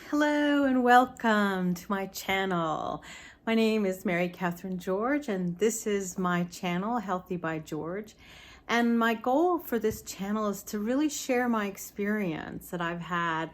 Hello and welcome to my channel. My name is Mary Catherine George and this is my channel, Healthy by George. And my goal for this channel is to really share my experience that I've had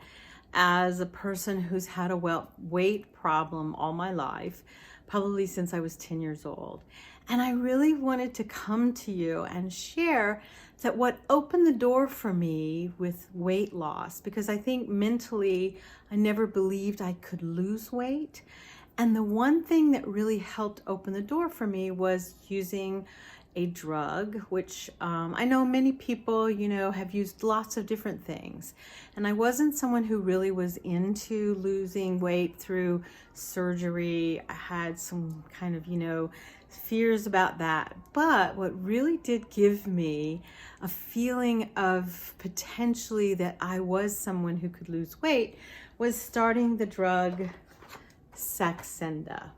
as a person who's had a weight problem all my life, probably since I was 10 years old. And I really wanted to come to you and share that what opened the door for me with weight loss, because I think mentally I never believed I could lose weight. And the one thing that really helped open the door for me was using a drug, which I know many people, have used lots of different things. And I wasn't someone who really was into losing weight through surgery. I had some kind of, fears about that. But what really did give me a feeling of potentially that I was someone who could lose weight was starting the drug Saxenda.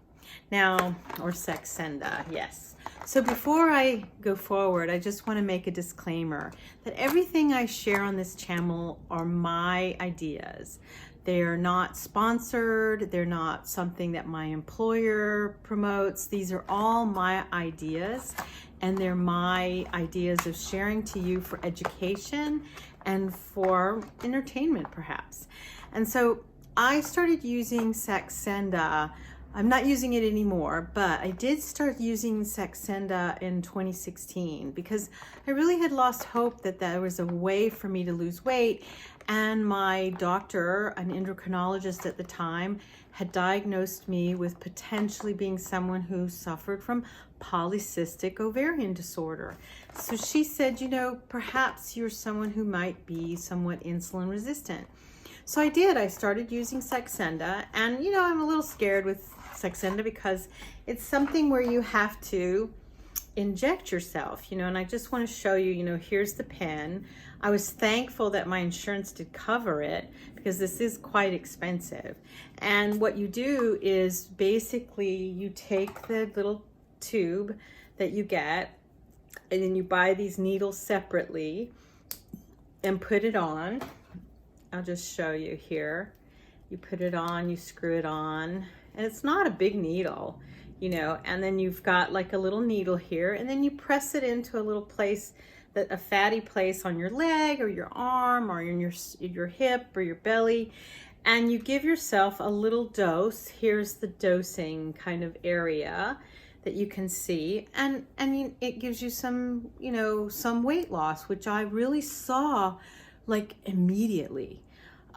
Or Saxenda, yes. So before I go forward, I just want to make a disclaimer that everything I share on this channel are my ideas. They're not sponsored. They're not something that my employer promotes. These are all my ideas, and they're my ideas of sharing to you for education and for entertainment, perhaps. And so I started using Saxenda. I'm not using it anymore, but I did start using Saxenda in 2016 because I really had lost hope that there was a way for me to lose weight. And my doctor, an endocrinologist at the time, had diagnosed me with potentially being someone who suffered from polycystic ovarian disorder. So she said, perhaps you're someone who might be somewhat insulin resistant. So I did. I started using Saxenda, and I'm a little scared with Saxenda because it's something where you have to inject yourself, and I just want to show you, here's the pen. I was thankful that my insurance did cover it because this is quite expensive. And what you do is basically you take the little tube that you get and then you buy these needles separately and put it on. I'll just show you here. You put it on, you screw it on, and it's not a big needle, and then you've got like a little needle here, and then you press it into a little place, a fatty place on your leg or your arm or in your hip or your belly, and you give yourself a little dose. Here's the dosing kind of area that you can see, and it gives you some, some weight loss, which I really saw like immediately.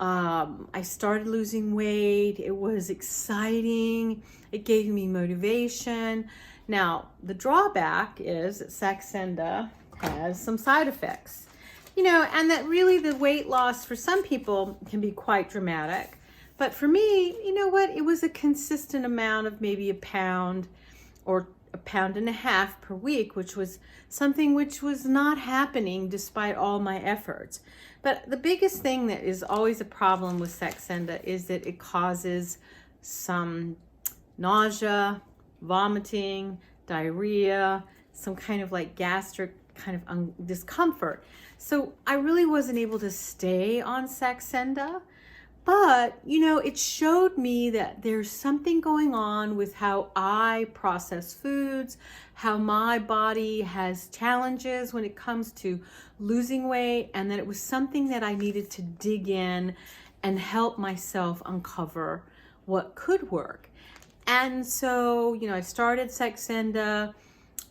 I started losing weight. It was exciting. It gave me motivation. Now, the drawback is that Saxenda has some side effects, and that really the weight loss for some people can be quite dramatic. But for me, it was a consistent amount of maybe a pound or a pound and a half per week, which was something which was not happening despite all my efforts. But the biggest thing that is always a problem with Saxenda is that it causes some nausea, vomiting, diarrhea, some kind of like gastric kind of discomfort. So I really wasn't able to stay on Saxenda. But, it showed me that there's something going on with how I process foods, how my body has challenges when it comes to losing weight, and that it was something that I needed to dig in and help myself uncover what could work. And so, I started Saxenda.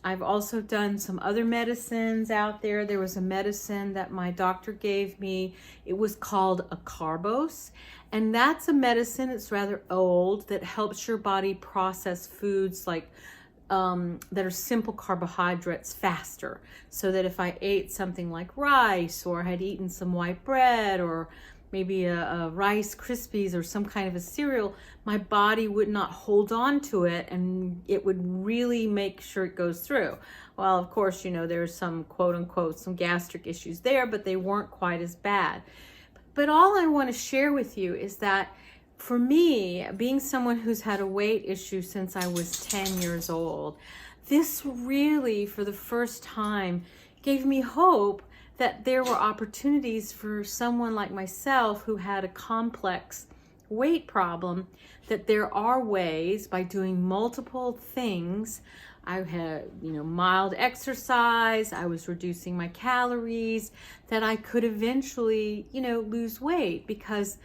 I've also done some other medicines out there. There was a medicine that my doctor gave me. It was called a Carbos. And that's a medicine, it's rather old, that helps your body process foods like that are simple carbohydrates faster. So that if I ate something like rice, or had eaten some white bread, or maybe a Rice Krispies or some kind of a cereal, my body would not hold on to it, and it would really make sure it goes through. Well, of course, there's some quote unquote some gastric issues there, but they weren't quite as bad. But all I want to share with you is that for me, being someone who's had a weight issue since I was 10 years old, this really, for the first time, gave me hope that there were opportunities for someone like myself who had a complex weight problem, that there are ways by doing multiple things. I had, mild exercise, I was reducing my calories, that I could eventually, lose weight. Because,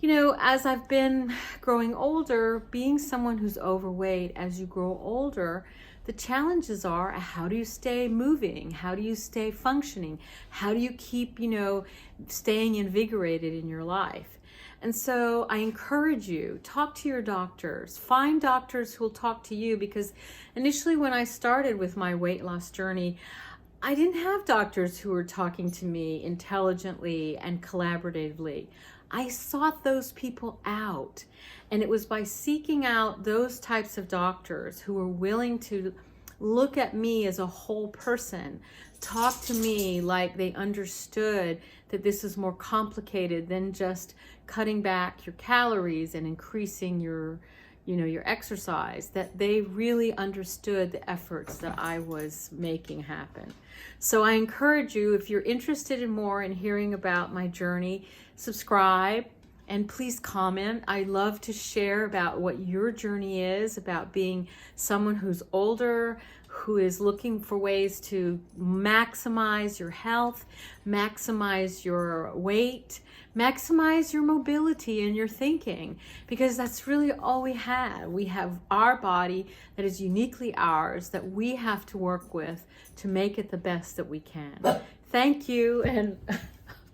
as I've been growing older, being someone who's overweight, as you grow older, the challenges are, how do you stay moving? How do you stay functioning? How do you keep, staying invigorated in your life? And so I encourage you, talk to your doctors, find doctors who will talk to you, because initially when I started with my weight loss journey, I didn't have doctors who were talking to me intelligently and collaboratively. I sought those people out. And it was by seeking out those types of doctors who were willing to look at me as a whole person, talk to me like they understood that this is more complicated than just cutting back your calories and increasing your exercise, that they really understood the efforts that I was making happen. So I encourage you, if you're interested in more in hearing about my journey, subscribe and please comment. I love to share about what your journey is, about being someone who's older, who is looking for ways to maximize your health, maximize your weight, maximize your mobility and your thinking, because that's really all we have. We have our body that is uniquely ours, that we have to work with to make it the best that we can. Thank you, and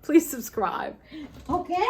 please subscribe. Okay.